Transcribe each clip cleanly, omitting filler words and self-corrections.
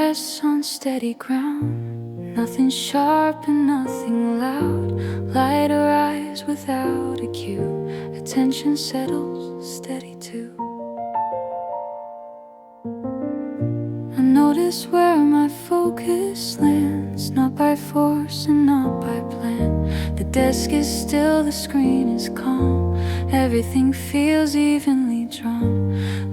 rests on steady ground. Nothing sharp and nothing loud. Light arrives without a cue. Attention settles steady too. I notice where my focus lands, not by force and not by plan. The desk is still, the screen is calm. Everything feels evenly drawn.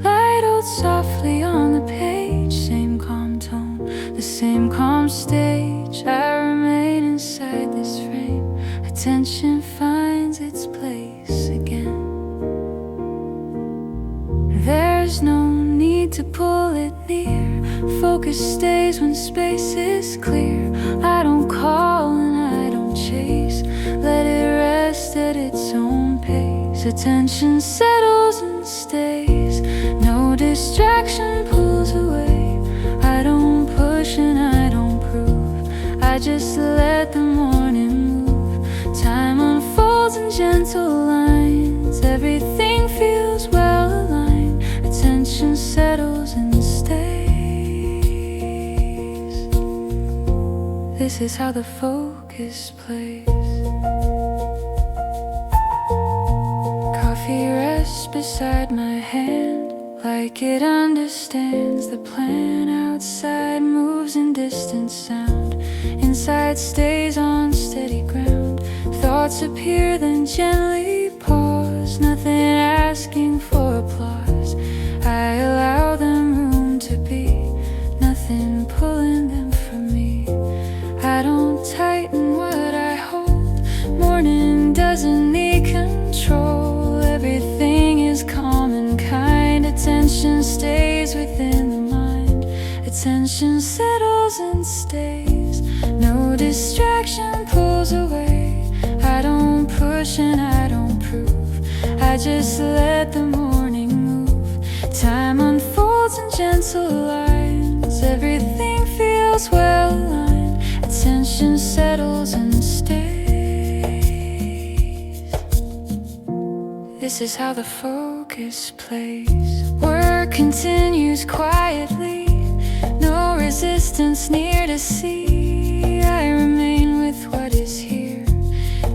Light out softly on the page. Same calm tone, the same calm stage. I remain inside this frame. Attention finds its place again. There's no need to pull it near. Focus stays when space is clear. I don't call and I don't chase. Let it rest at its own pace. Attention settles and stays. No distraction pulls away. I don't push and I don't prove. I just let the morning move. Time unfolds in gentle lines. Everything feels well aligned. Attention settles and stays. This is how the focus plays. Coffee rests beside my hand, like it understands the plan. Outside moves in distant sound. Inside stays on steady ground. Thoughts appear then gently pause. Nothing asking for applause. I allow them room to be. Nothing pulling them from me. I don't tighten what I hold. Morning doesn't need control. Everything is calm and kind. Attention stays within the mind. Attention settles and stays. No distraction pulls away. I don't push and I don't prove. I just let the morning move. Time unfolds in gentle lines. Everything feels well aligned. Attention settles and stays. This is how the focus plays. Work continues quietly. No resistance near to see. I remain with what is here.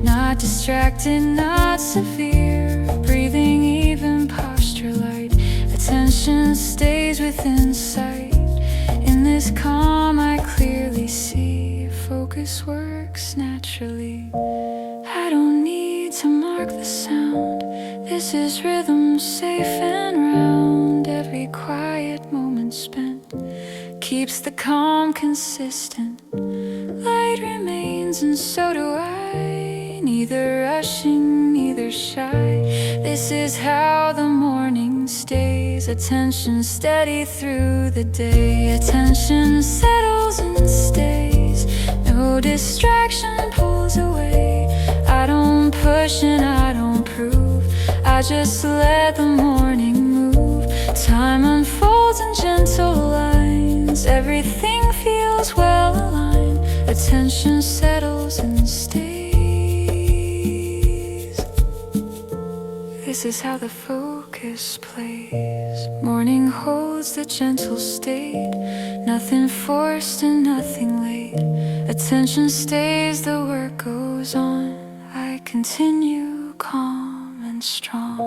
Not distracted, not severe. Breathing even, posture light. Attention stays within sight. In this calm I clearly see. Focus works naturally. I don't need to mark the sound. This is rhythm safe and round. Every quiet moment spent keeps the calm consistent. Light remains and so do I. Neither rushing, neither shy. This is how the morning stays. Attention steady through the day. Attention settles and stays. No distraction pulls away. I don't push and I don't prove. I just let the morning move. Time unfolds in gentle lines. Everything feels well aligned. Attention settles and stays. This is how the focus plays. Morning holds the gentle state. Nothing forced and nothing late. Attention stays, the work goes on. I continue calm and strong.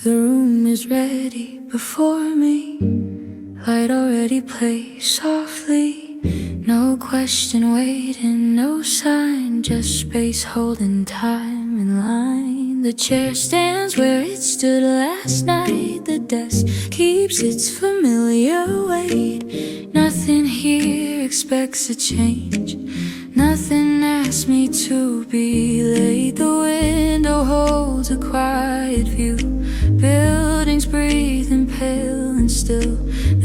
The room is ready before me. Light already plays softly. No question waiting, no sign. Just space holding time in line. The chair stands where it stood last night. The desk keeps its familiar weight. Nothing here expects a change. Nothing asks me to be late. The window holds a quiet view. Buildings breathing pale and still.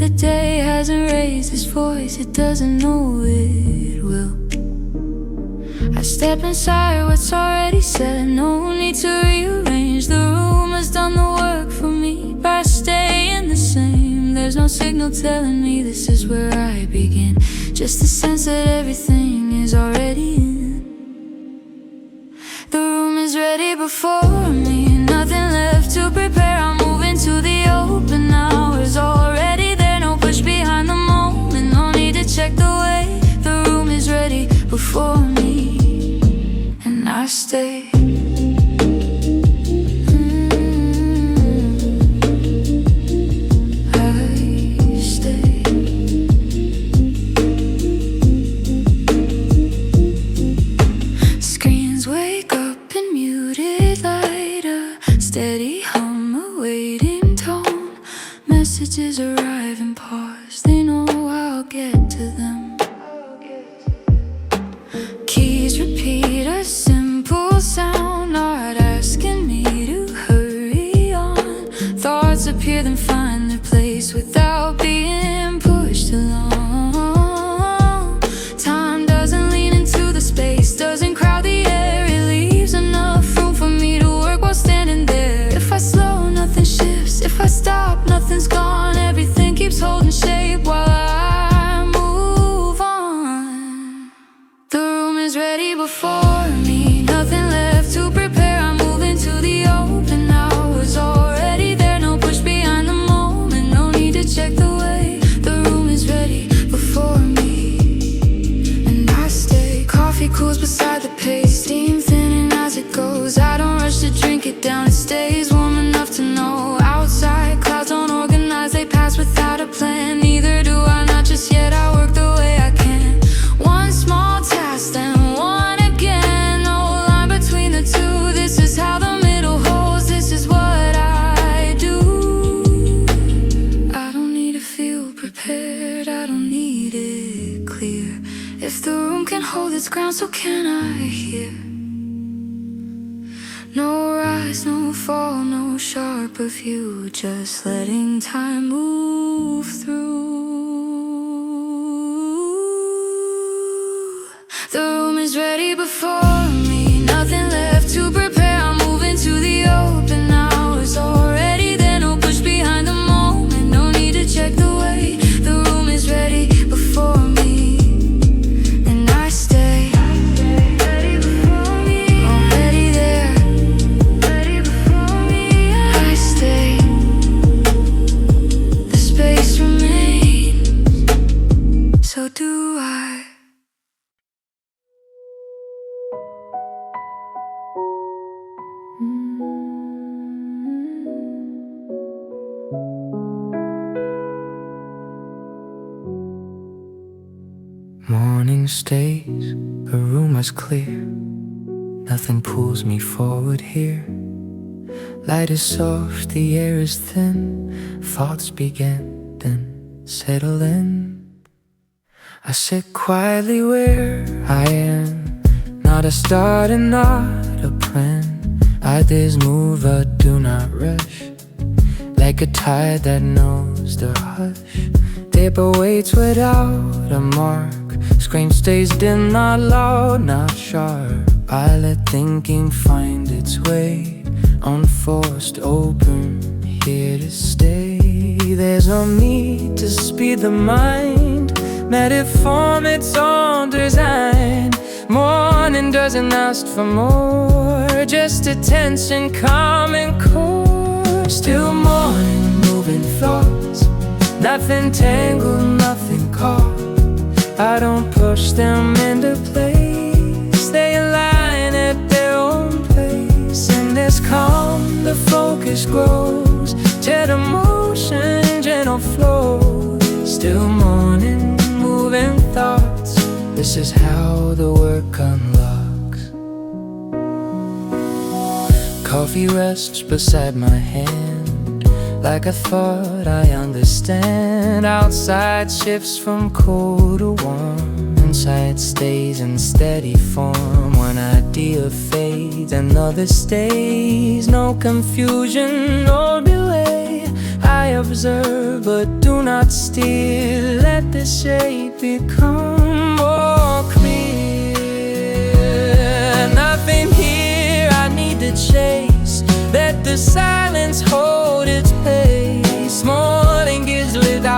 The day hasn't raised its voice. It doesn't know it will. I step inside what's already said. No need to rearrange. The room has done the work for me by staying the same. There's no signal telling me this is where I begin. Just the sense that everything is already in. The room is ready before me, nothing left to prepare. I'm moving to the open hours, already there. No push behind the moment, no need to check the way. The room is ready before me, and I stay. Steady hum, a waiting tone. Messages arrive and pause. They know I'll get to them. Keys repeat a simple sound, not asking me to hurry on. Thoughts appear then find their place without being pushed along. Time doesn't lean into the space, doesn't crowd the air. It leaves enough room for me to work while standing there. If I slow, nothing shifts. If I stop, nothing's gone. Everything keeps holding shape while I move on. The room is ready before me, nothing left to prepare. I'm moving to the open hours, already there. No push behind the moment, no need to check the way. The room is ready before me, and I stay. Coffee cools beside the pace, steam thinning as it goes. I don't rush to drink it down, it stays warm enough to know. Outside, clouds don't organize, they pass without a plan. Neither do I, not just yet. I work the way I can. One small task, then one again. No line between the two. This is how the middle holds. This is what I do. I don't need to feel prepared, I don't need it clear. If the room can hold its ground, so can I hear. No rise, no fall, no sharper view, just letting time move through. The room is ready before me, nothing left to prepare. I'm moving to the open hours, already there. No push behind the moment, no need to check the way. The room is ready before me, and I stay. So do I. Morning stays, the room is clear. Nothing pulls me forward here. Light is soft, the air is thin. Thoughts begin, then settle in. I sit quietly where I am, not a start and not a plan. Ideas move, I do not rush, like a tide that knows the hush. Dip awaits without a mark, scream stays dim, not loud, not sharp. I let thinking find its way, unforced, open, here to stay. There's no need to speed the mind, let it form its own design. Morning doesn't ask for more, just attention, calm and core. Still morning, moving thoughts, nothing tangled, nothing caught. I don't push them into place, they align at their own pace. In this calm, the focus grows, gentle motion, gentle flow. Still morning, moving thoughts, this is how the work unlocks. Coffee rests beside my hand, like a thought I understand. Outside shifts from cold to warm, inside stays in steady form. One idea fades, another stays. No confusion, no delay. I observe but do not steer, let the shape become more clear. Nothing here I need to chase, let the silence hold its pace. Morning gives without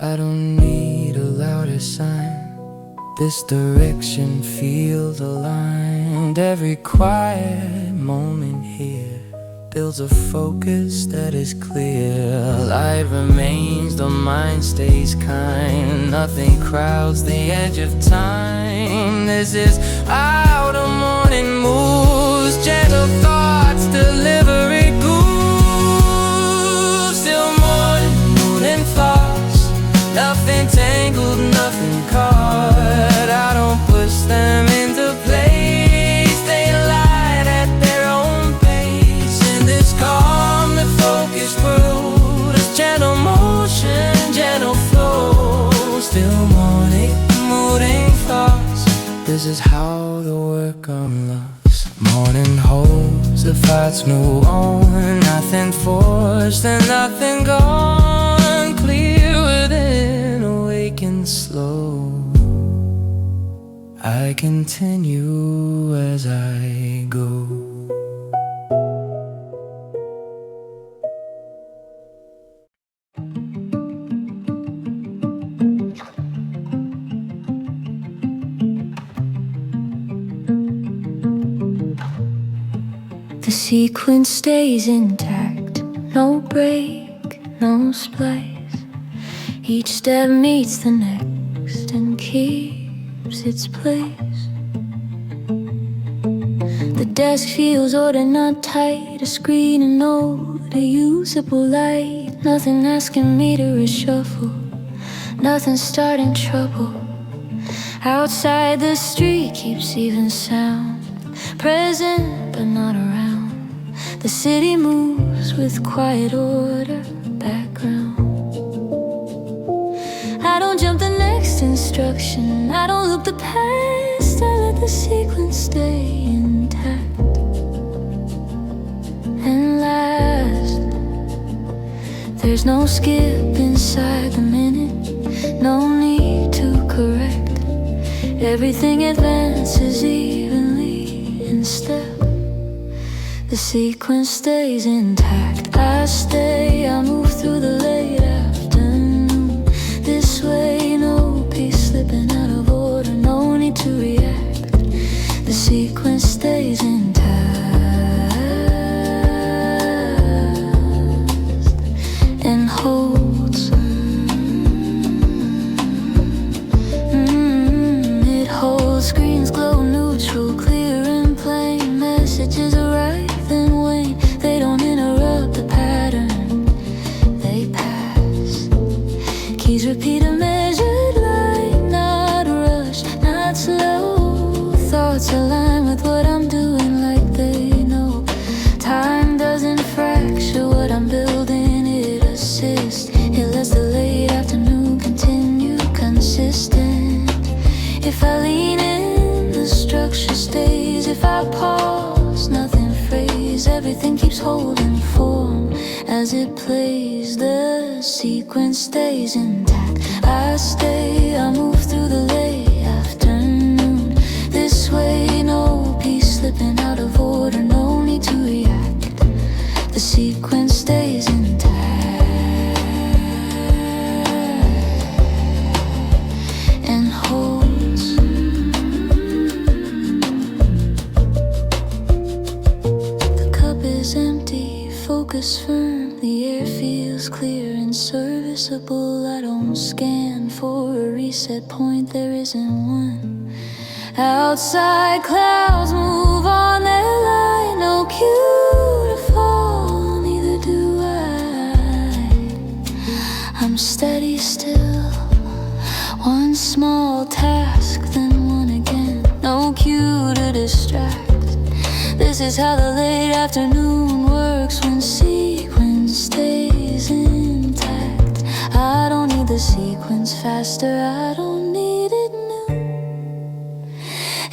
I don't need a louder sign. This direction feels aligned. Every quiet moment here builds a focus that is clear. Light remains, the mind stays kind. Nothing crowds the edge of time. This is how the morning moves. Gentle thoughts deliver it groove. Still morning, moving thoughts. Nothing tangled, nothing caught. I don't push them into place. They light at their own pace. In this calm, the focus grows. Gentle motion, gentle flow. Still morning, moving thoughts. This is how the work unlocks. Morning holds, the fights move on. Nothing forced and nothing gone. Clear within, awake and slow. I continue as I go. The sequence stays intact, no break, no splice. Each step meets the next and keeps its place. The desk feels ordered, not tight. A screen, a note, a usable light. Nothing asking me to reshuffle, nothing starting trouble. Outside the street keeps even sound, present but not around. The city moves with quiet order, background. I don't jump the next instruction, I don't look the past. I let the sequence stay intact and last. There's no skip inside the minute, no need to correct. Everything advances evenly in step. The sequence stays intact. I stay, I move through the late afternoon. This way, no peace slipping out of order, no need to react. The sequence stays intact and holds. It holds. Screens glow neutral, clear and plain. Messages arrive then wane. They don't interrupt the pattern, they pass. Keys repeat a measured line, not rushed, not slow. Thoughts align with what I'm doing like they know. Time doesn't fracture what I'm building, it assists. It lets the late afternoon continue consistent. If I lean in, the structure stays. If I pause, nothing frays. Everything keeps holding form as it plays. The sequence stays intact. I stay, I move through the late afternoon. This way, no peace slipping out of order, no need to react. The sequence stays intact and holds. The cup is empty, focus firm. The air feels clear and serviceable. I don't scan for a reset point, there isn't one. Outside clouds move on their line, no cue to fall, neither do I. I'm steady still, one small task, then one again. No cue to distract. This is how the late afternoon works when sequence stays intact. I don't need the sequence faster, I don't need it new.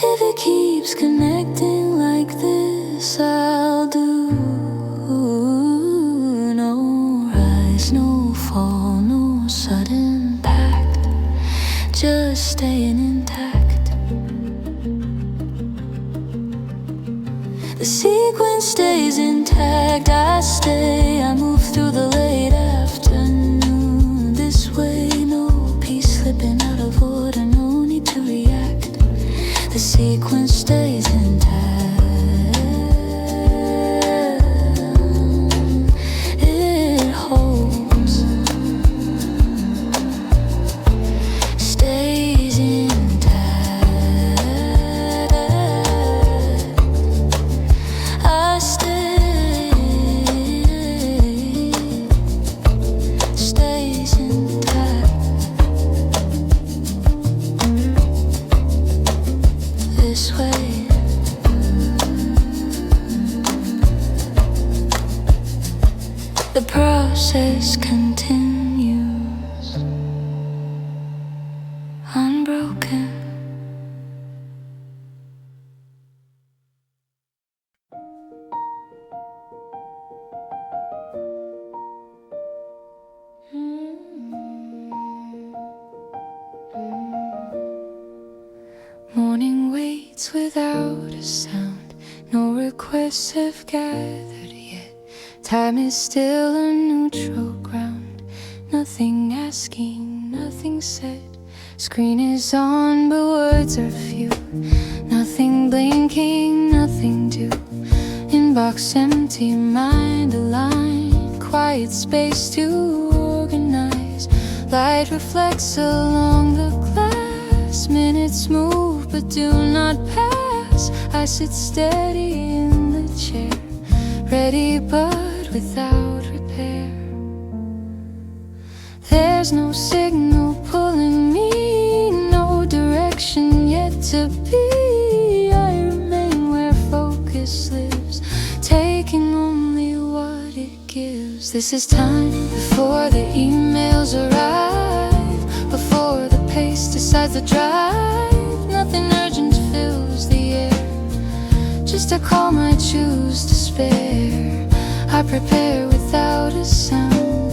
If it keeps connecting like this, I'll do. No rise, no fall, no sudden pact, just staying intact. The sequence stays intact. I stay, I move through the late afternoon. This way, no sequence stays intact. It holds, stays intact. I stay, stays intact. This way, the process continues, unbroken. Morning waits without a sound. No requests have gathered yet. Time is still a neutral ground. Nothing asking, nothing said. Screen is on, but words are few. Nothing blinking, nothing due. Inbox empty, mind aligned. Quiet space to organize. Light reflects along the glass. Minutes move but do not pass. I sit steady in the chair, ready but without repair. There's no signal pulling me, no direction yet to be. I remain where focus lives, taking only what it gives. This is time before the emails arrive, before the pace decides the drive. Nothing urgent fills the air, just a calm I choose to spare. I prepare without a sound,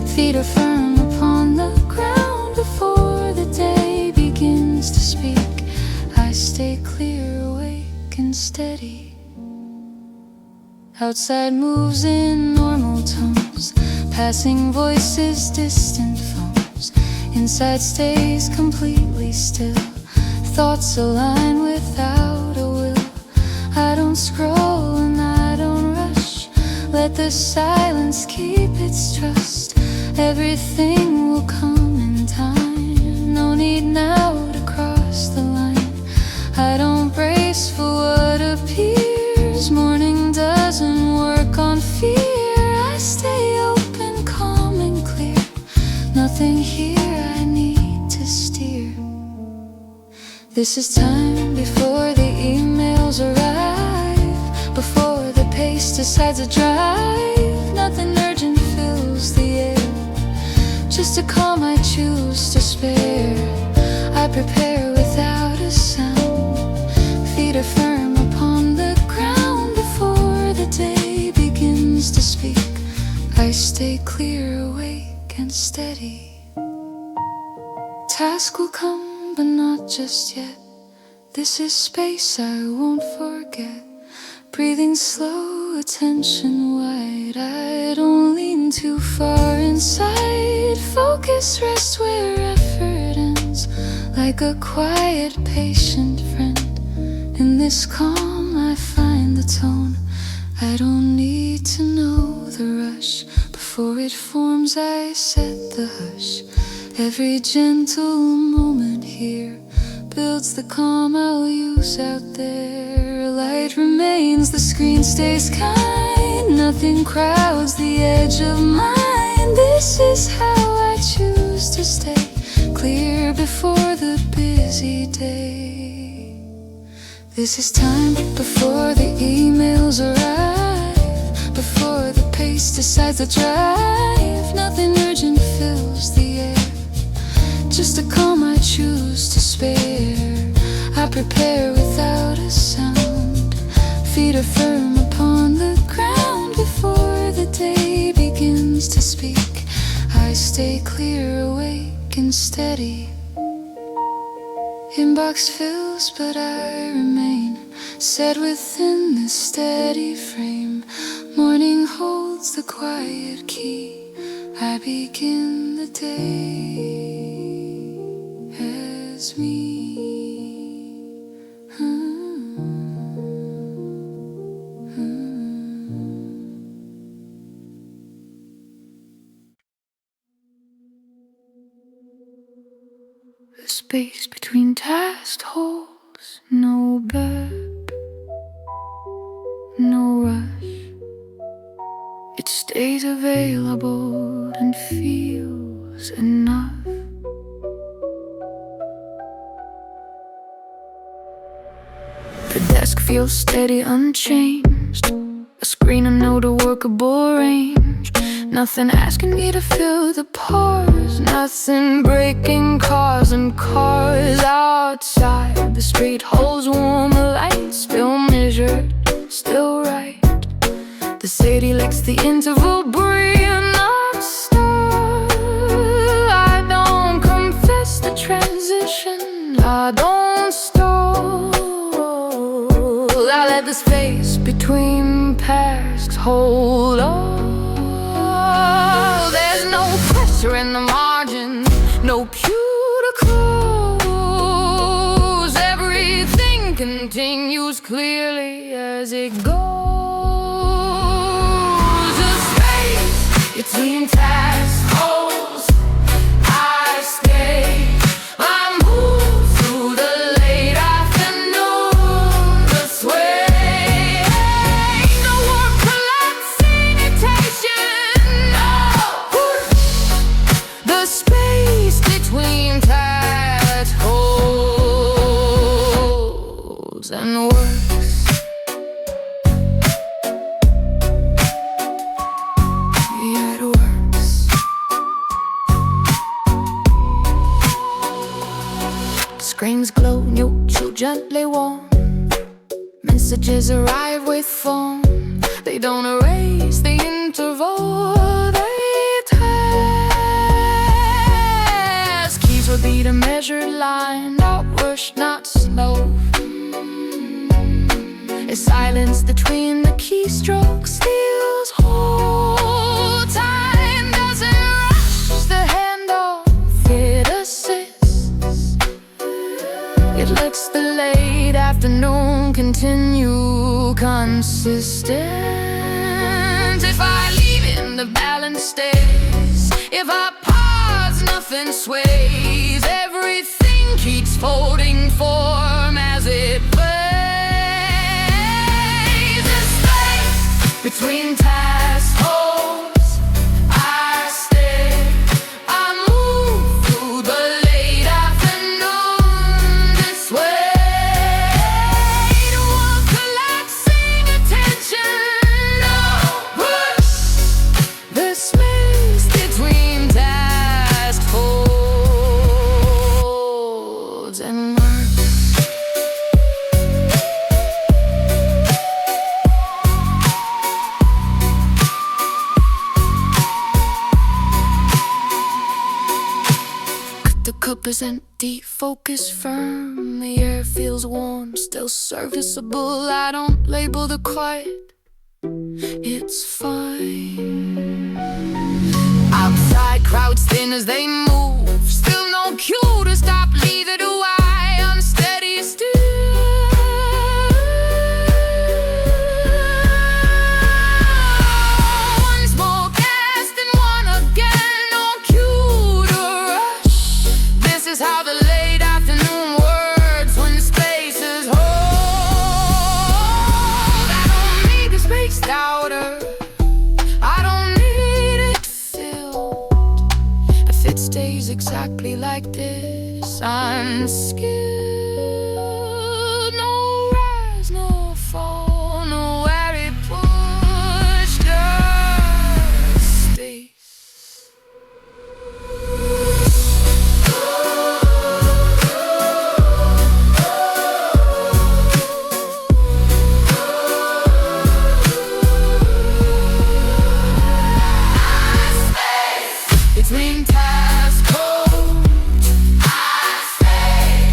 feet are firm upon the ground. Before the day begins to speak, I stay clear, awake and steady. Outside moves in normal tones, passing voices, distant phones. Inside stays completely still, thoughts align without a will. I don't scroll and I don't rush, let the silence keep its trust. Everything will come in time, no need now to cross the line. I don't brace for what appears, morning doesn't work on fear. I stay open, calm and clear, nothing here I need to steer. This is time before the emails arrive, before the pace decides to drive. Nothing urgent fills the air, just a calm I choose to spare. I prepare without a sound, feet are firm upon the ground. Before the day begins to speak, I stay clear, awake and steady. Task will come, but not just yet. This is space I won't forget. Breathing slow, attention wide. I don't lean too far inside. Focus rests where effort ends, like a quiet, patient friend. In this calm I find the tone. I don't need to know the rush. Before it forms I set the hush. Every gentle moment here builds the calm I'll use out there. Light remains, the screen stays kind. Nothing crowds the edge of mine. This is how I choose to stay clear before the busy day. This is time before the emails arrive, before the pace decides to drive. Nothing urgent fills the air, just a calm I choose to spare. I prepare without a sound, feet are firm upon the ground. Before the day begins to speak, I stay clear, awake and steady. Inbox fills, but I remain set within this steady frame. Morning holds the quiet key. I begin the day as me. space between tasked holes. No burp, no rush. It stays available and feels enough. The desk feels steady, unchanged. A screen, a note, a workable range. Nothing asking me to fill the pause. Nothing breaking cars and cars outside. The street holds warm lights, still measured, still right. The city licks the interval, breathing not stop. I don't confess the transition, I don't stall. I let the space between tasks hold on. There's no pressure in the margin, no cue to close. Everything continues clearly as it goes. The space between task holes, I stay. I move through the late afternoon this way. No more collapsing attention, no. The space between task holes and works. Yeah, it works. Screens glow, neutral, gently warm. Messages arrive with form. They don't erase the interval, they task. Keys repeat a measured line, not rushed, not slow. A silence between the keystrokes steals whole. Time doesn't rush the handoff, it assists. It lets the late afternoon continue consistent. If I leave in the balance stays. If I pause, nothing sways. Everything keeps folding form as it plays. The space between task holes, I stay. I move through the late afternoon this way. No one collapsing attention, no push. The space between task holds and marks. The cup is empty, focus firm. The air feels warm, still serviceable. I don't label the quiet, it's fine. Outside, crowds thin as they move. Still no cue to stop, neither do I. Unsteady still. One small cast and one again. No cue to rush. This is how the late afternoon works when spaces hold. I don't need the spaced outer, I don't need it filled. If it stays exactly like this, I'm skilled. No rise, no fall, nowhere it push, just space. Between task holes, I stay.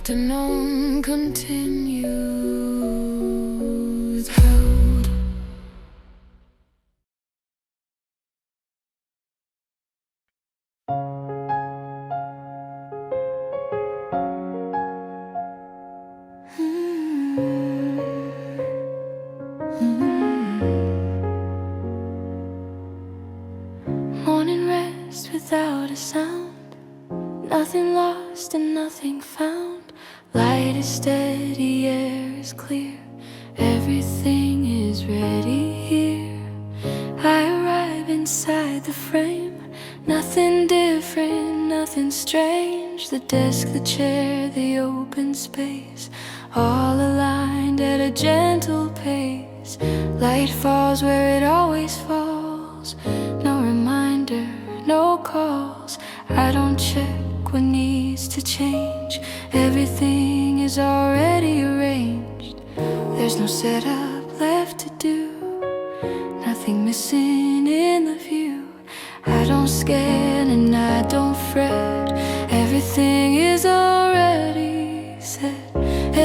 afternoon continues. Held. Morning rest without a sound, nothing lost and nothing found. Light is steady, air is clear, everything is ready here. I arrive inside the frame, nothing different, nothing strange. The desk, the chair, the open space, all aligned at a gentle pace. Light falls where it always falls, no reminder, no calls. I don't check what needs to change, everything is already arranged. There's no setup left to do, nothing missing in the view. I don't scan and I don't fret, everything is already set.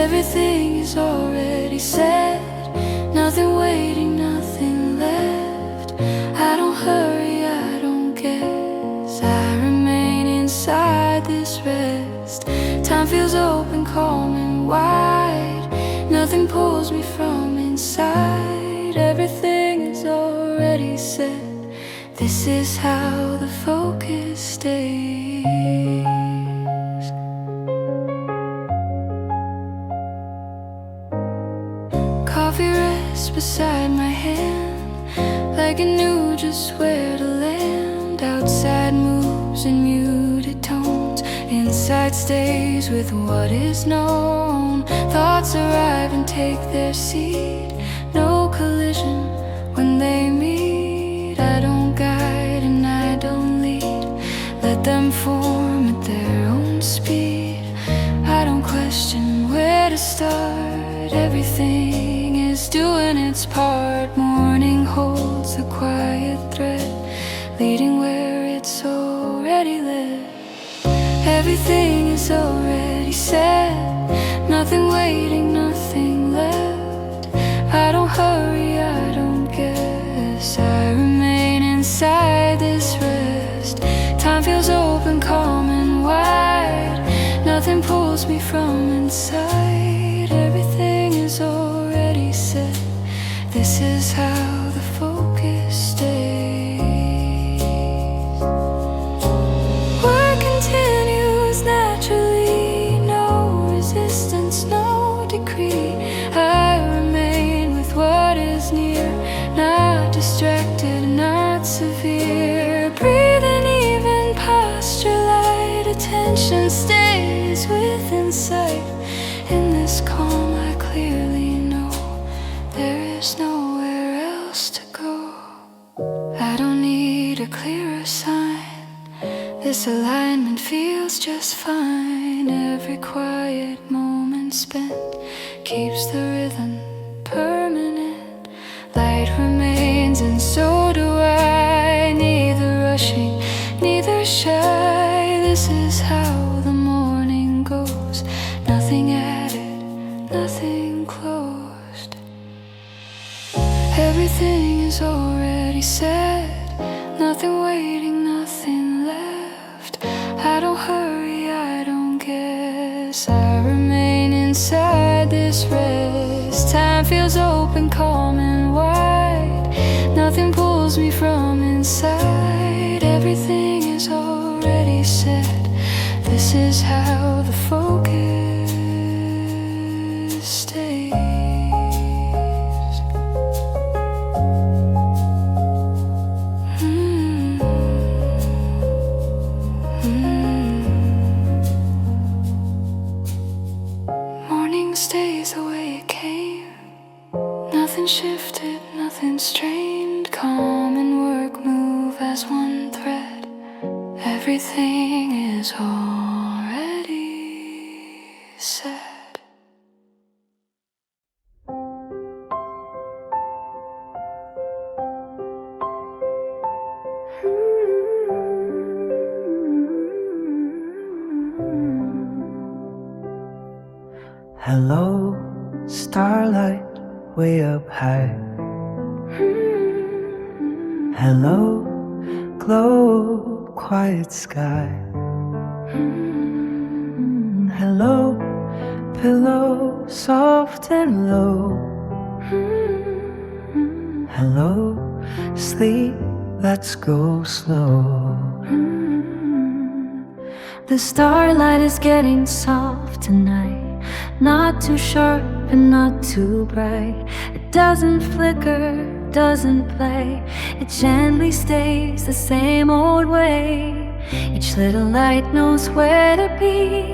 Everything is already said, nothing waiting, nothing left. I don't hurry, I don't guess, I remain inside this rest. Time feels open, calm and wide, nothing pulls me from inside. Everything is already set, this is how the focus stays. Coffee rests beside my hand, like it knew just where to land. Outside moves in muted tones, inside stays with what is known. Thoughts arrive and take their seat, no collision when they meet. I don't guide and I don't lead, let them form at their own speed. I don't question where to start, everything is doing its part. Morning holds a quiet thread, leading where it's already led. Everything is already said, nothing waiting, nothing left. I don't hurry, I don't guess, I remain inside this rest. Time feels open, calm and wide, nothing pulls me from inside. Everything is already set, this is how the focus stays. Work continues naturally, no resistance, no decree. I remain with what is near, not distracted, not severe. Breathing even posture light, attention stays within sight. In this calm I clearly know there is nowhere else to go. I don't need a clearer sign, this alignment feels just fine. Every quiet moment spent keeps the rhythm permanent. Light remains and so do I, neither rushing, neither shy. This is how the morning goes, nothing added, nothing closed. Everything is already said, nothing waiting, nothing left. I don't hurry, I don't guess, I remain inside this rest. Time feels open, calm and wide, nothing pulls me from inside. Everything is already set, this is how the focus stays. Morning stays the way it came, nothing shifted, nothing strained. Calm and work move as one thread, everything is already set. Hello, starlight way up high. Hello, glow, quiet sky. Hello, pillow, soft and low. Hello, sleep, let's go slow. The starlight is getting soft tonight, not too sharp and not too bright. It doesn't flicker, doesn't play, it gently stays the same old way. Each little light knows where to be,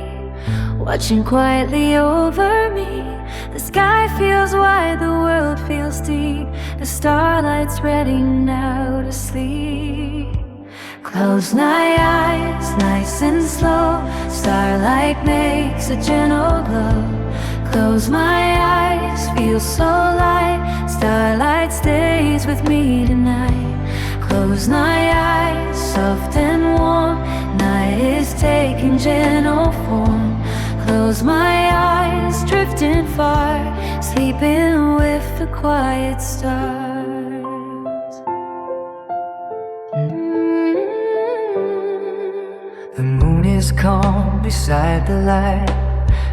watching quietly over me. The sky feels wide, the world feels deep. The starlight's ready now to sleep. Close my eyes, nice and slow. Starlight makes a gentle glow. Close my eyes, feel so light. Starlight stays with me tonight. Close my eyes, soft and warm. Night is taking gentle form. Close my eyes, drifting far, sleeping with the quiet stars. The moon is calm beside the light.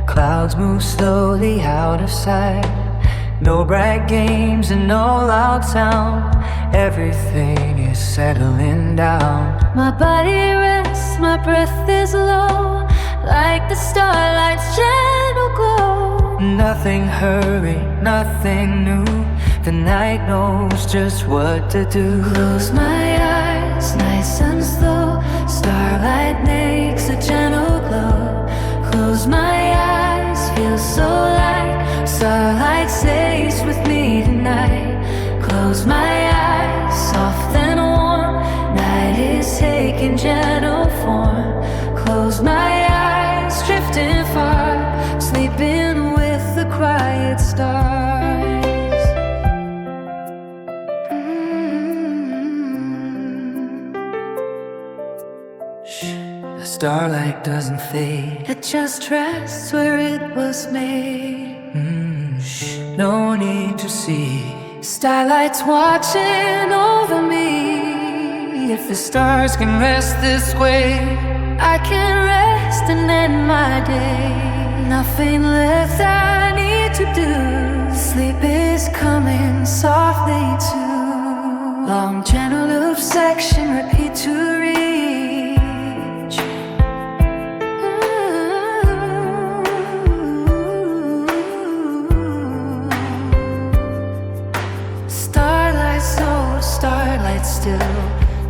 Clouds move slowly out of sight. No bright games and no loud sound. Everything is settling down. My body rests, my breath is low, like the starlight's gentle glow. Nothing hurry, nothing new. The night knows just what to do. Close my eyes, nice and slow. Starlight makes a gentle glow. Close my eyes, feel so light. Starlight stays with me tonight. Close my eyes, soft and warm. Night is taking gentle form. Close my eyes, drifting far, sleeping with the quiet stars. The starlight doesn't fade. It just rests where it was made. No need to see. Starlight's watching over me. If the stars can rest this way, I can rest and end my day. Nothing left I need to do. Sleep is coming softly too. Long gentle loop section, repeat to reach. Starlight slow, starlight still.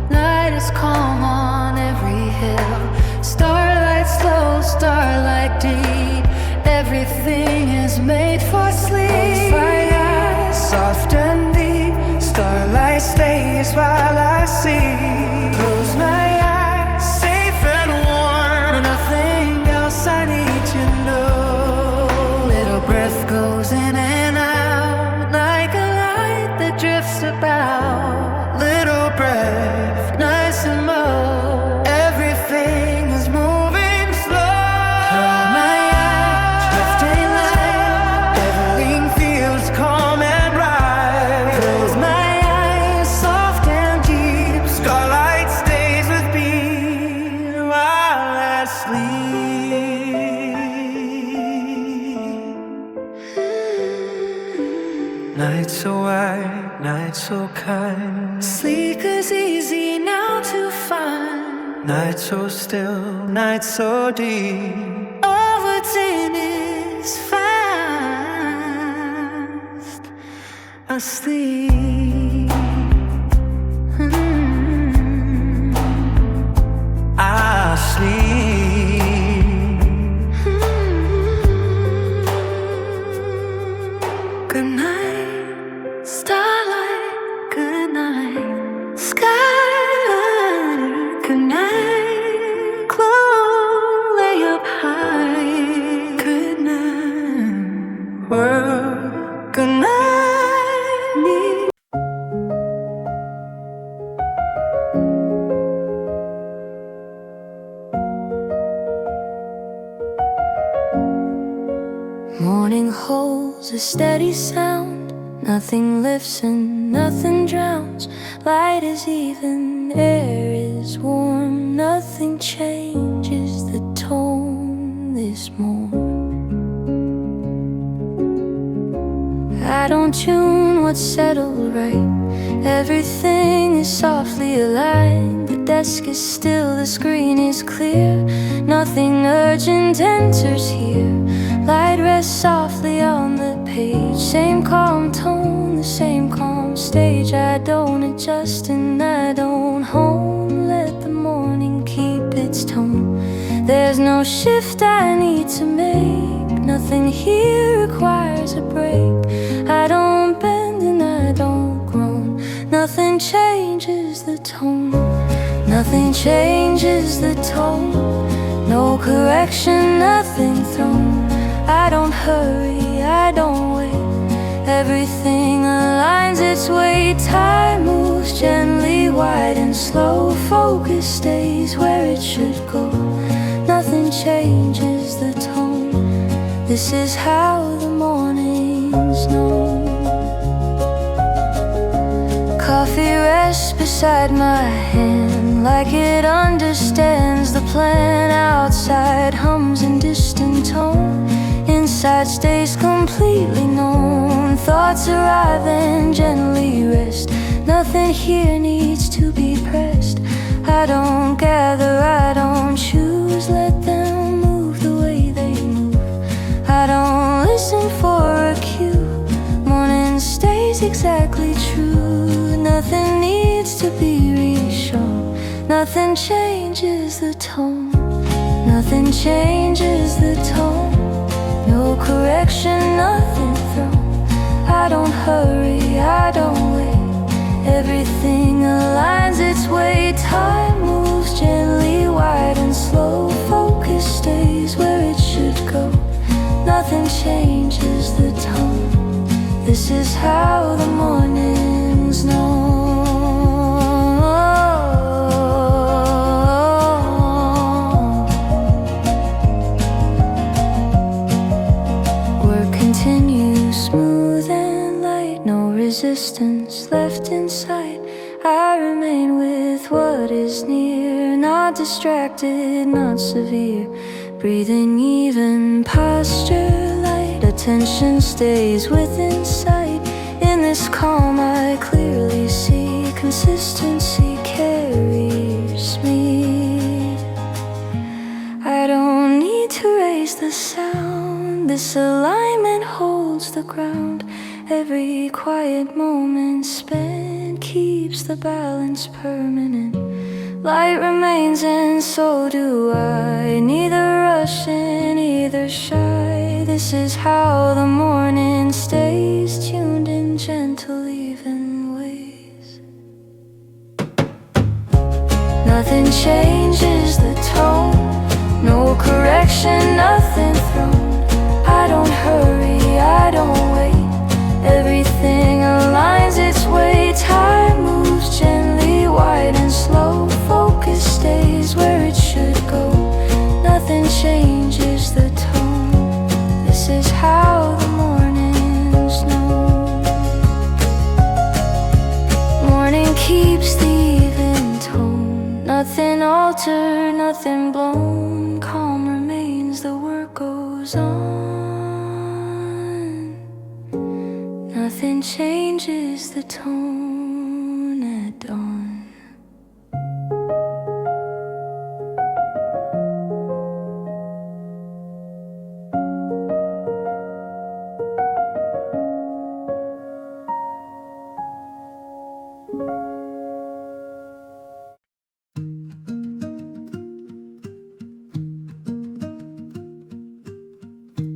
Night is calm on every hill. Starlight slow, starlight deep. Everything is made for sleep. fire, soft and deep. Starlight stays while I see. Close my eyes, safe and warm. Nothing else I need to know. Little breath goes in and out, like a light that drifts about. Little breath, Nice and low, everything is moving slow. close my eyes, drifting light. Everything feels calm and right. Close my eyes, soft and deep. Starlight stays with me while I sleep. Night so wide, night so kind. Sleep is easy now to find. Night so still, night so deep. Overton is fast asleep. I sleep. Good night, starlight. Good night, sky. Good night, glow way up high. Good night, World, good night. Morning holds a steady sound. Nothing lifts and nothing drowns. Light is even, air is warm. Nothing changes the tone this morn. I don't tune what's settled right. Everything is softly aligned. The desk is still, the screen is clear. Nothing urgent enters here. Light rests softly on the page. Same calm tone, the same calm stage. I don't adjust and I don't hone. Let the morning keep its tone. There's no shift I need to make. Nothing here requires a break. I don't bend and I don't groan. Nothing changes the tone. Nothing changes the tone. No correction, nothing thrown. I don't hurry, I don't wait. Everything aligns its way. Time moves gently, wide and slow. Focus stays where it should go. Nothing changes the tone. This is how the mornings know. Coffee rests beside my hand, like it understands the plan. Outside hums in distant tone. Inside stays completely known. Thoughts arrive and gently rest. Nothing here needs to be pressed. I don't gather, I don't choose. Let them move the way they move. I don't listen for a cue. Morning stays exactly true. Nothing needs to be reshown. Nothing changes the tone. Nothing changes the tone. No correction, nothing thrown. I don't hurry, I don't wait. Everything aligns its way. Time moves gently, wide and slow. Focus stays where it should go. Nothing changes the tone. This is how the mornings know. Smooth and light, no resistance left in sight. I remain with what is near, not distracted, not severe. Breathing even, posture light. Attention stays within sight. In this calm I clearly see. Consistency carries me. I don't need to raise the sound. This alignment holds the ground. Every quiet moment spent keeps the balance permanent. Light remains and so do I. Neither rushing, neither shy. This is how the morning stays, tuned in gentle, even ways. Nothing changes the tone. No correction, nothing thrown. I don't hurry, I don't wait. Everything aligns its way. Time moves gently, wide and slow. Focus stays where it should go. Nothing changes the tone. This is how the mornings know. Morning keeps the even tone. Nothing altered, nothing blown. Calm remains, the work goes on. Nothing changes the tone at dawn.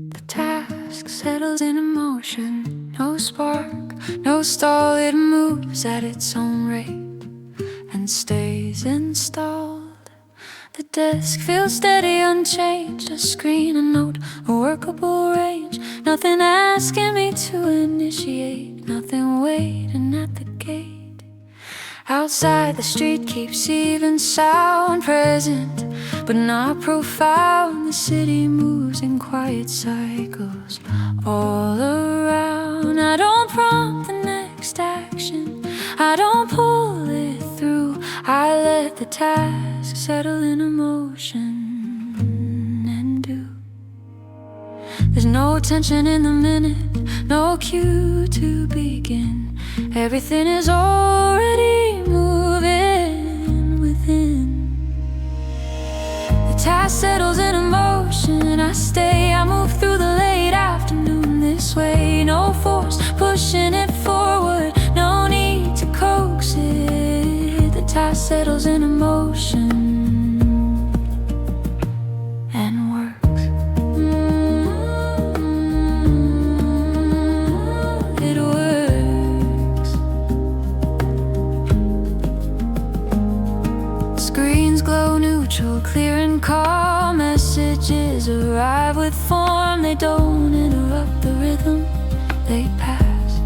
The task settles in emotion. No spark, no stall, it moves at its own rate and stays installed. The desk feels steady, unchanged. A screen, a note, a workable range. Nothing asking me to initiate, nothing waiting at the gate. Outside the street keeps even sound present, but not profound. The city moves in quiet cycles all around. I don't prompt the next action, I don't pull it through. I let the task settle in emotion and do. There's no tension in the minute, no cue to begin. Everything is already moving within. The task settles in emotion. I stay, I move through the late afternoon this way. No force pushing it forward, no need to coax it. The task settles in emotion and works. It works. Screens glow neutral, clear and calm. Messages arrive with form. They don't interrupt the rhythm, they pass.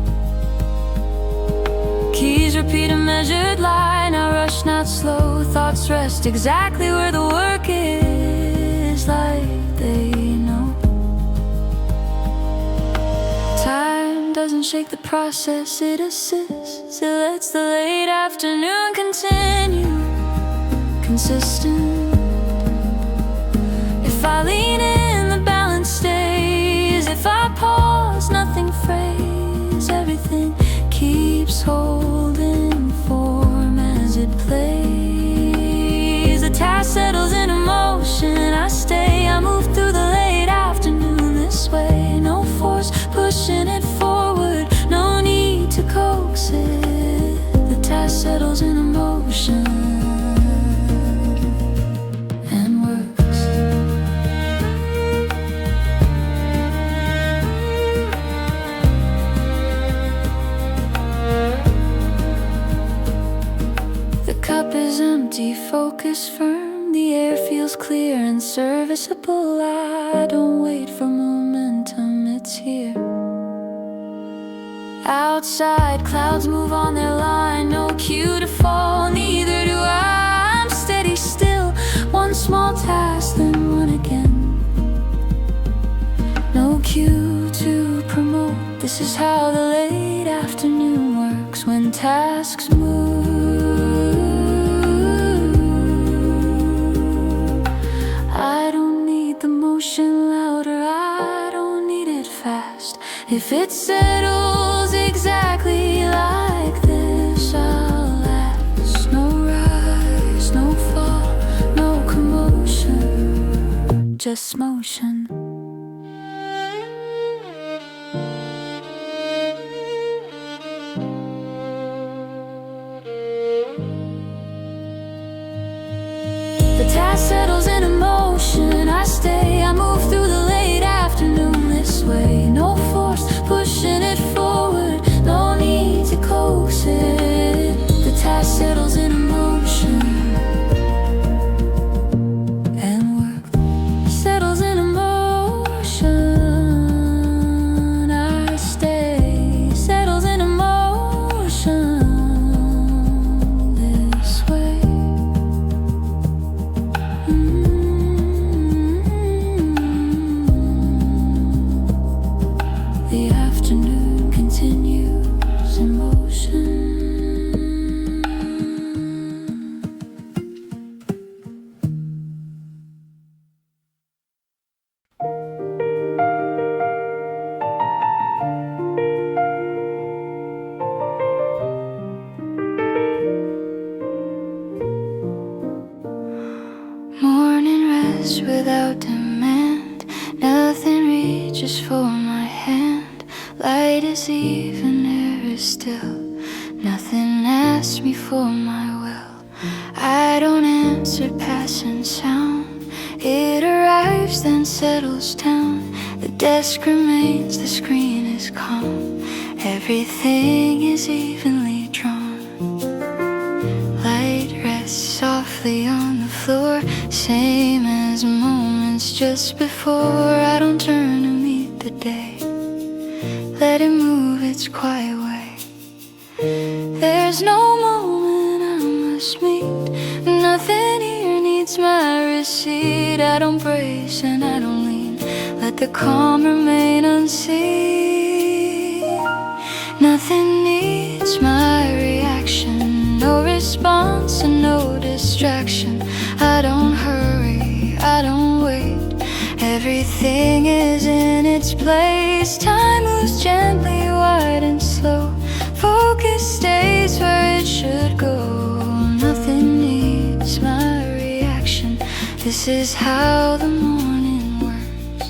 Keys repeat a measured line. I rush, not slow. Thoughts rest exactly where the work is, like they know. Time doesn't shake the process, it assists. It lets the late afternoon continue, consistent. If I lean in, the balance stays. If I pause, nothing frays. Everything keeps holding form as it plays. The task settles in emotion. I stay, I move through the late afternoon this way. No force pushing it forward, no need to coax it. The task settles in emotion and works. The cup is empty, focus firm. The air feels clear and serviceable. I don't wait for momentum, it's here. Outside, clouds move on their line. No cue to fall, neither do I. I'm steady still, one small task, then one again. No cue to promote. This is how the late afternoon works when tasks move. I don't need the motion louder, I don't need it fast. If it settles exactly like this, I'll last. No rise, no fall, no commotion, just motion. The task settles in emotion. I stay, I move through the late afternoon this way. No force pushing it forward, no need to coax it. The task settles in emotion and work. Settles in emotion. I stay, settles in emotion this way. The afternoon continues in motion. Morning rest without demand. Nothing reaches for my hand. Light is even, air is still. Nothing asks me for my will. I don't answer passing sound. It arrives then settles down. The desk remains, the screen is calm. Everything is evenly drawn. Light rests softly on the floor, same as moments just before. I don't turn to meet the day, let it move its quiet way. There's no moment must meet. Nothing here needs my receipt. I don't brace and I don't lean. Let the calm remain unseen. Nothing needs my reaction. No response and no distraction. I don't hurry, I don't wait. Everything is in its place. Time moves gently, wide and slow. Focus stays where it should go. Nothing needs my reaction. This is how the morning works.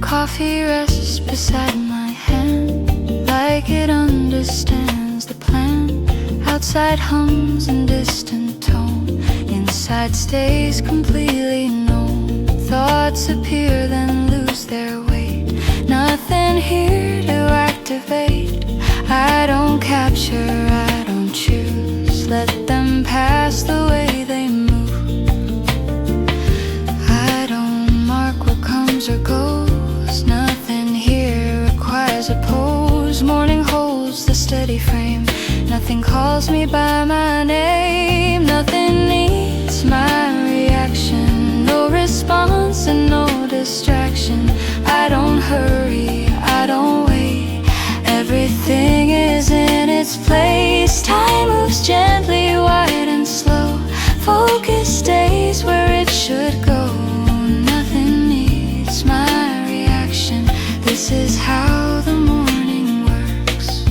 Coffee rests beside my hand, like it understands the plan. Outside hums in distant tone, inside stays completely known. Thoughts appear then lose their weight. Nothing here to activate. I don't capture, I don't choose. Let them pass the way they move. I don't mark what comes or goes. Nothing here requires a pose. Morning holds the steady frame. Nothing calls me by my name. Nothing needs my reaction. No response and no distraction. I don't hurry, I don't wait. Everything is in its place. Time moves gently, wide and slow. Focus stays where it should go. Nothing needs my reaction. This is how the morning works.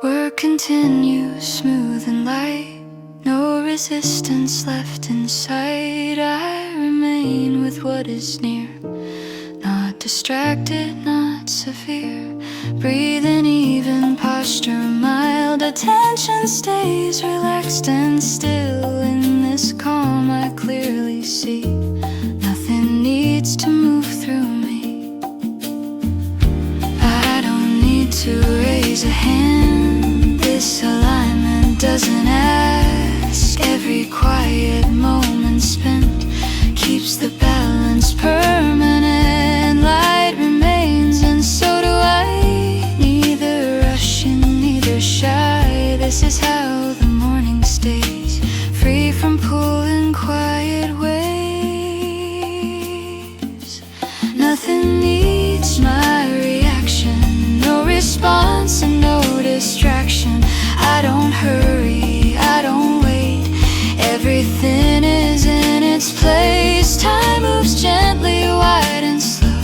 Work continues smooth and light. No resistance left in sight. I remain with what is near. Not distracted, not severe. Breathing even, posture mild. Attention stays relaxed and still. In this calm I clearly see. Nothing needs to move through me. I don't need to raise a hand. This alignment doesn't ask. Every quiet moment spent keeps the balance permanent. Light remains and so do I. Neither rushing, neither shy. This is how the morning stays. Free from pulling quiet waves. Nothing needs my reaction. No response and no distraction. I don't hurry, I don't wait. Everything is in its place. Time moves gently, wide and slow.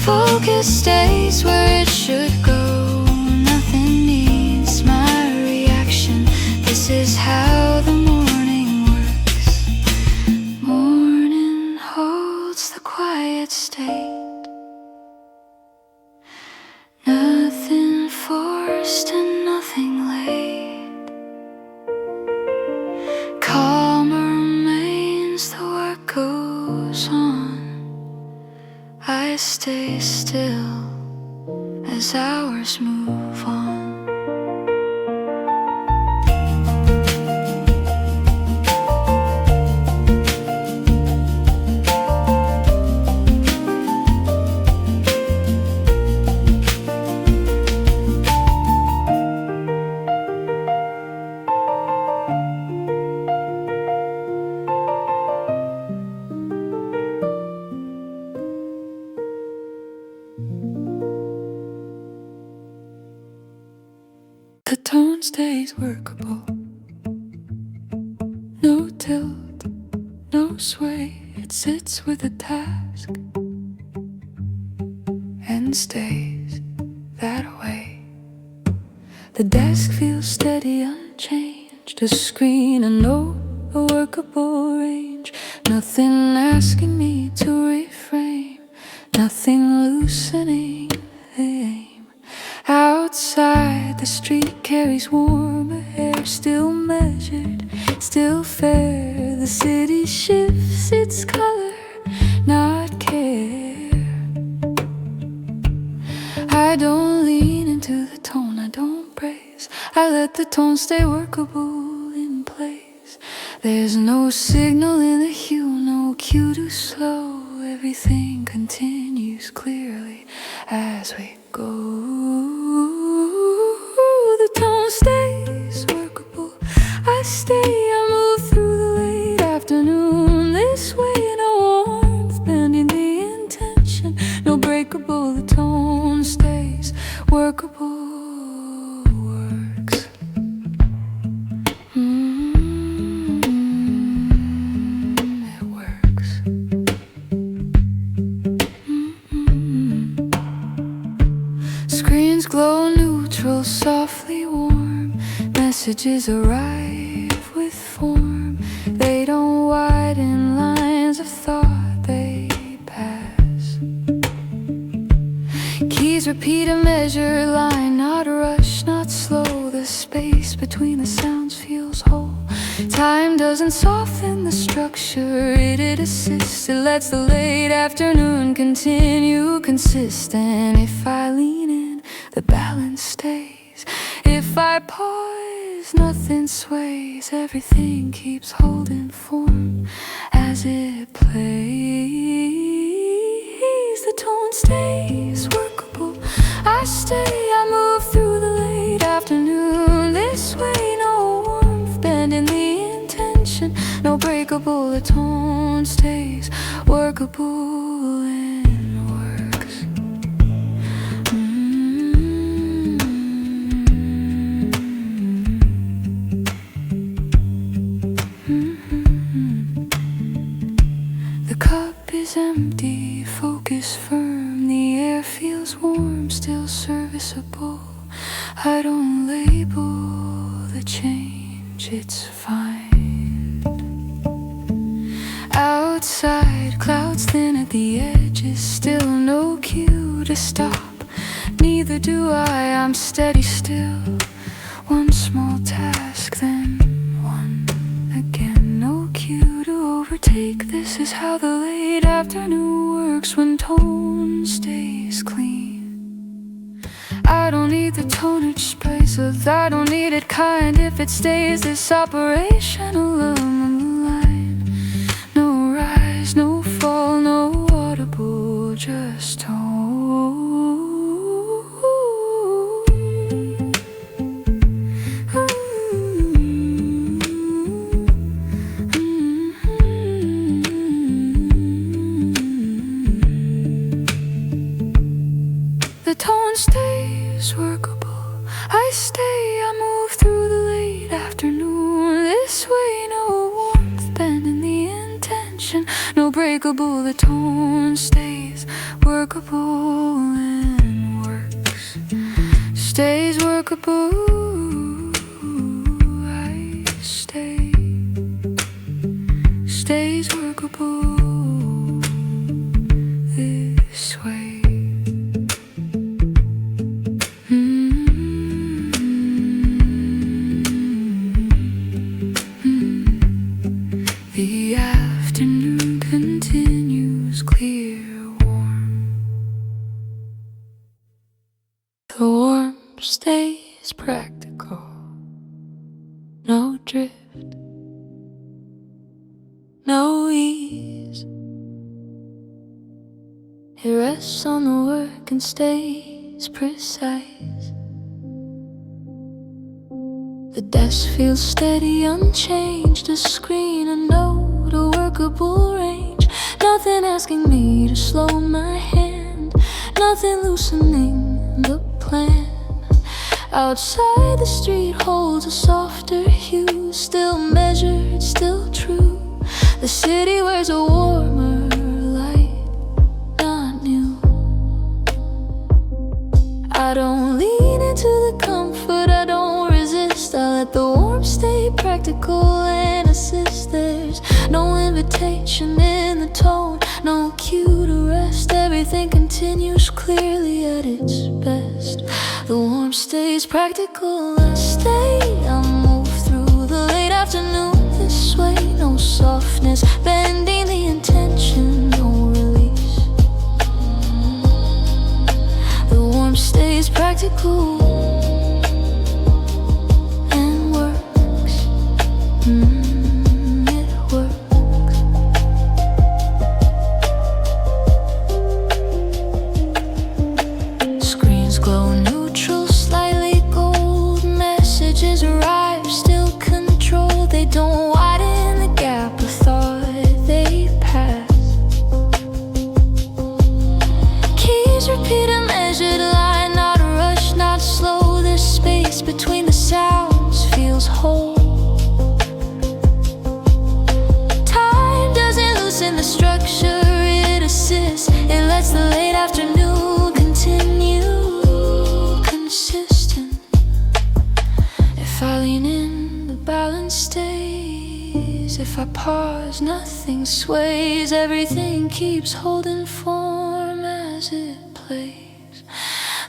Focus stays where it should go. Nothing needs my reaction. This is how the morning works. Morning holds the quiet state. Nothing forced and nothing late. Calm remains, the work goes on. I stay still as hours move on. The tone stays workable. No tilt, no sway. It sits with the task and stays that way. The desk feels steady, unchanged. A screen, a note, a workable range. Nothing asking me to reframe. Nothing loosening the aim. Outside, the street carries warmer air. Still measured, still fair. The city shifts its color, not care. I let the tone stay workable in place. There's no signal in the hue, no cue to slow. Everything continues clearly as we go. The tone stays workable. I stay, I move through the late afternoon. This way, no warmth, bending the intention. No breakable, the tone stays workable. Works. It works. Screens glow neutral, softly warm. Messages arrive with form. They don't widen lines of thought, they pass. Keys repeat a measure line, not rush, not slow. The space between the sounds feels whole. Time doesn't soften the structure, it assists. It lets the late afternoon continue consistent. If I lean in, the balance stays. If I pause, nothing sways. Everything keeps holding form as it plays. The tone stays workable. I stay, I move through the late afternoon. This way, no warmth, bending the intention. No breakable, the tone stays workable and works. The cup is empty, focus firm. The air feels warm, still serviceable. I don't label the change, it's fine. Outside, clouds thin at the edges, still no cue to stop. Neither do I, I'm steady still. One small task, then one again. No cue to overtake. This is how the late afternoon works when tone stays clean. I don't need the tonnage spices, I don't need it kind. If it stays this operational along the line. No rise, no fall, no audible, just tone. The tone stays workable. I stay, I move through the late afternoon. This way, no warmth, bending the intention. No breakable, the tone stays workable and works. Stays workable. I stay. Stays workable this way. The afternoon continues clear, warm. The warmth stays practical. No drift, no ease. It rests on the work and stays precise. The desk feels steady, unchanged. A screen, a note, a workable range. Nothing asking me to slow my hand, nothing loosening the plan. Outside, the street holds a softer hue, still measured, still true. The city wears a warmer light, not new. I don't lean into the comfort, I don't resist. I let the warmth stay practical and assist. There's no invitation in the tone, no cue to rest. Everything continues clearly at its best. The warmth stays practical. I stay, I move through the late afternoon. This way, no softness, bending the intention, no release. The warmth stays practical. If I pause, nothing sways. Everything keeps holding form as it plays.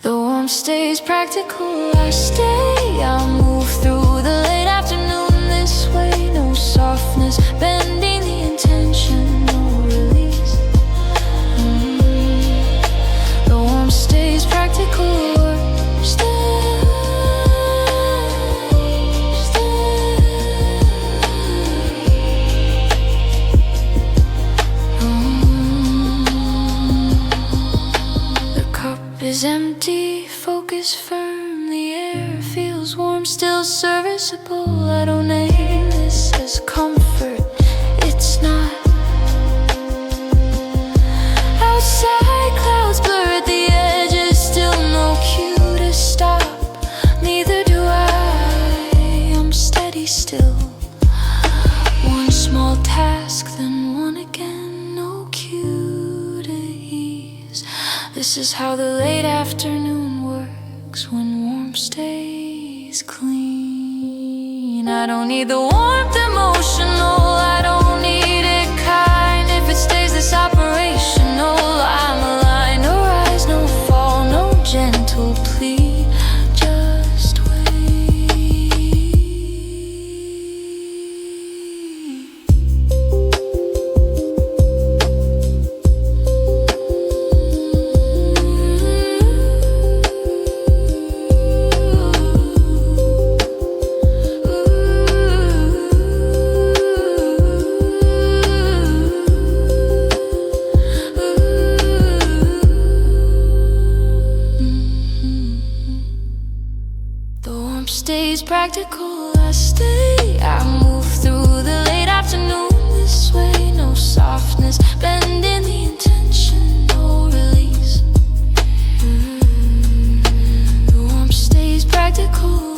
The warmth stays practical, I stay. I move through the late afternoon this way. No softness, bending the intention, no release. The warmth stays practical. Is empty, focus firm. The air feels warm, still serviceable. I don't name this as comfort, it's not. Outside clouds blurred the edges, still no cue to stop. Neither do I, I'm steady still. One small task, then one again, no cue to ease. This is how the late afternoon works when warmth stays clean. I don't need the warmth emotional, I don't need it kind. If it stays this operational, I'm aligned. No rise, no fall, no gentle plea, just wait. Stays practical, I stay. I move through the late afternoon this way. No softness, bending the intention, no release. The warmth stays practical.